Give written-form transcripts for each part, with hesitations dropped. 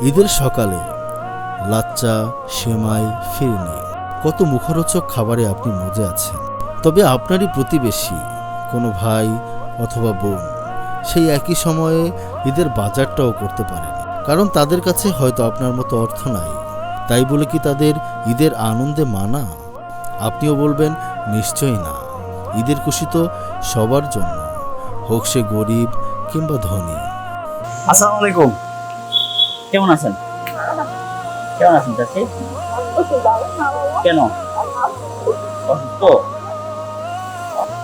ঈদের সকালে লাচ্চা, সেমাই, ফিরনি, কত মুখরোচক খাবারে আপনি মজে আছেন। তবে আপনারই প্রতিবেশী কোনো ভাই অথবা বোন সেই একই সময়ে ঈদের বাজারটাও করতে পারেনি, কারণ তাদের কাছে হয়তো আপনার মতো অর্থ নাই। তাই বলে কি তাদের ঈদের আনন্দে মানা? আপনিও বলবেন নিশ্চয়ই না। ঈদের খুশি তো সবার জন্য, হোক সে গরিব কিংবা ধনী। আসসালামু আলাইকুম। কেমন আছেন? কেমন আছেন চাচি? কেন অসুস্থ?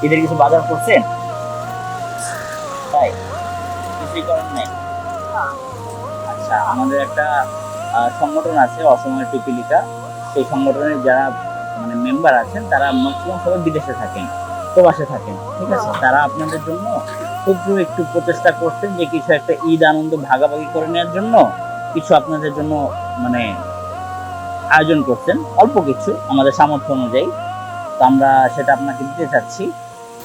ঈদের কিছু বাজার করছেন? তাই কিছুই করেন নাই? আচ্ছা, আমাদের একটা সংগঠন আছে অসময়ের পিপিলিকা। সেই সংগঠনের যারা মেম্বার আছেন তারা ম্যাক্সিমাম সবাই বিদেশে থাকেন, প্রবাসে থাকেন, ঠিক আছে। তারা আপনাদের জন্য ক্ষুদ্র একটু প্রচেষ্টা করছেন যে কিছু একটা ঈদ আনন্দ ভাগাভাগি করে নেওয়ার জন্য কিছু আপনাদের জন্য আয়োজন করছেন, অল্প কিছু আমাদের সামর্থ্য অনুযায়ী। তো আমরা সেটা আপনাকে দিতে চাচ্ছি।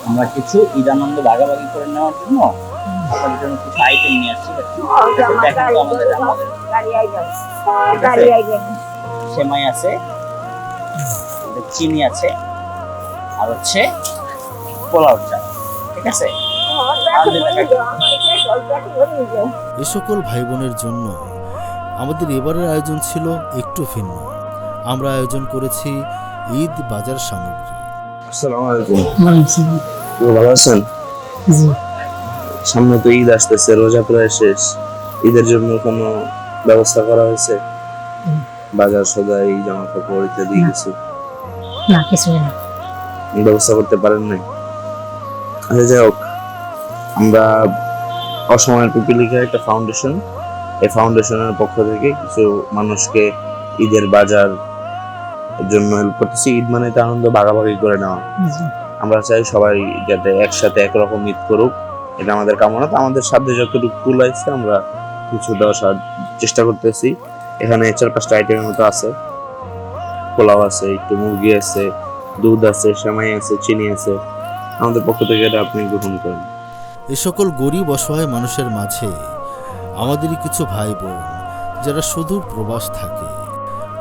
আমরা কিছু ঈদ আনন্দ ভাগাভাগি করে নেওয়ার জন্য আপনাদের জন্য কিছু আইটেম নিয়ে আসছি। দেখেন তো আমাদের সেমাই আছে, চিনি আছে, আর হচ্ছে পোলাও চাল, ঠিক আছে। এ সকল ভাই বোনের জন্য আমাদের এবারের আয়োজন ছিল একটু ভিন্ন। আমরা আয়োজন করেছি ঈদ বাজার সামগ্রী। আসসালামু আলাইকুম। ভালো আছেন? সামনে তো ঈদ আসতেছে, রোজা প্রায় শেষ। ঈদের জন্য কোনো ব্যবস্থা করা হয়েছে? বাজার সদাই, জামা কাপড় ইত্যাদি কিছু? না, কিছুই না। ব্যবস্থা করতে পারেন নাই? আচ্ছা, যাই হোক, আমরা অসময়ের পিপিলিকা একটা ফাউন্ডেশন, এই ফাউন্ডেশনের পক্ষ থেকে কিছু মানুষকে ঈদের বাজার জন্য হেল্প করতেছি। ঈদ মানে তো আনন্দ ভাগাভাগি করে নেওয়া। আমরা চাই সবাই যাতে একসাথে একরকম ঈদ করুক, এটা আমাদের কামনা। তো আমাদের সাধ্যে যতটুকু কুলাইছে আমরা কিছু দেওয়ার চেষ্টা করতেছি। এখানে 4-5টা আইটেমের মতো আছে। পোলাও আছে, একটু মুরগি আছে, দুধ আছে, সেমাই আছে, চিনি আছে। আমাদের পক্ষ থেকে এটা আপনি গ্রহণ করেন। এ সকল গরিব অসহায় মানুষের মাঝে আমাদেরই কিছু ভাই বোন যারা সুদূর প্রবাস থাকে,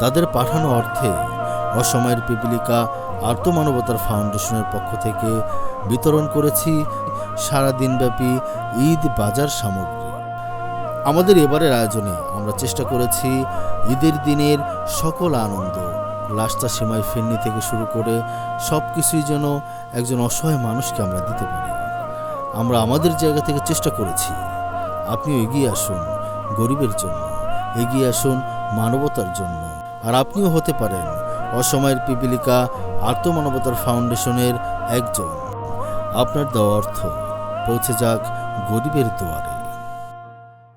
তাদের পাঠানো অর্থে অসময়ের পিপিলিকা আর্তমানবতার ফাউন্ডেশনের পক্ষ থেকে বিতরণ করেছি সারাদিনব্যাপী ঈদ বাজার সামগ্রী। আমাদের এবারের আয়োজনে আমরা চেষ্টা করেছি ঈদের দিনের সকল আনন্দ, লাচ্চা, সেমাই, ফিরনি থেকে শুরু করে সব কিছুই যেন একজন অসহায় মানুষকে আমরা দিতে পারি। আমরা আমাদের জায়গা থেকে চেষ্টা করেছি। আপনিও এগিয়ে আসুন গরিবের জন্য, এগিয়ে আসুন মানবতার জন্য। আর আপনিও হতে পারেন অসময়ের পিপিলিকা আর্তমানবতার ফাউন্ডেশনের একজন। আপনার দেওয়া অর্থ পৌঁছে যাক গরিবের দুয়ারে।